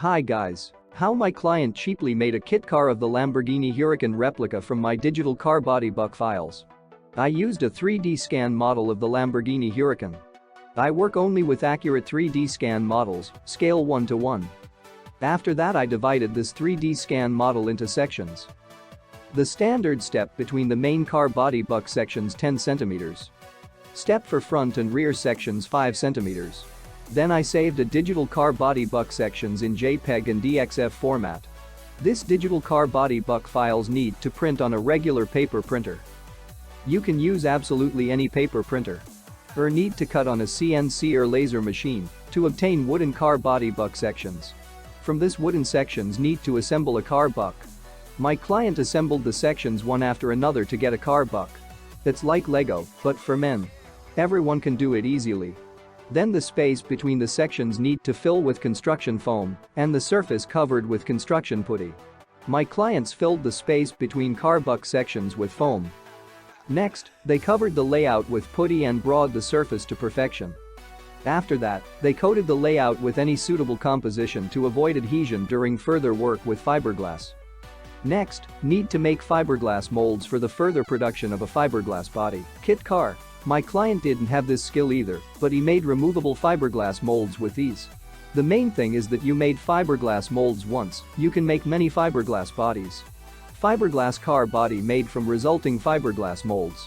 Hi guys. How my client cheaply made a kit car of the Lamborghini Huracan replica from my digital car body buck files. I used a 3D scan model of the Lamborghini Huracan. I work only with accurate 3D scan models, scale 1:1. After that I divided this 3D scan model into sections. The standard step between the main car body buck sections 10 cm. Step for front and rear sections 5 cm. Then I saved a digital car body buck sections in JPEG and DXF format. This digital car body buck files need to print on a regular paper printer. You can use absolutely any paper printer. Or need to cut on a CNC or laser machine to obtain wooden car body buck sections. From this wooden sections need to assemble a car buck. My client assembled the sections one after another to get a car buck. It's like Lego, but for men. Everyone can do it easily. Then the space between the sections need to fill with construction foam and the surface covered with construction putty. My clients filled the space between car buck sections with foam. Next, they covered the layout with putty and broad the surface to perfection. After that, they coated the layout with any suitable composition to avoid adhesion during further work with fiberglass. Next, need to make fiberglass molds for the further production of a fiberglass body kit car. My client didn't have this skill either, but he made removable fiberglass molds with ease. The main thing is that you made fiberglass molds once, you can make many fiberglass bodies. Fiberglass car body made from resulting fiberglass molds.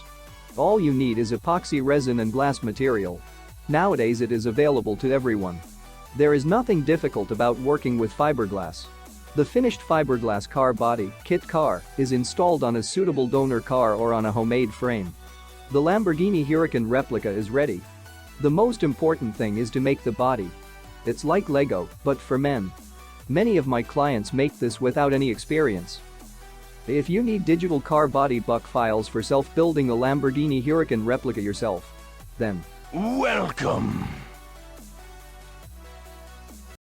All you need is epoxy resin and glass material. Nowadays it is available to everyone. There is nothing difficult about working with fiberglass. The finished fiberglass car body kit car is installed on a suitable donor car or on a homemade frame. The Lamborghini Huracan replica is ready. The most important thing is to make the body. It's like Lego, but for men. Many of my clients make this without any experience. If you need digital car body buck files for self-building a Lamborghini Huracan replica yourself, then Welcome.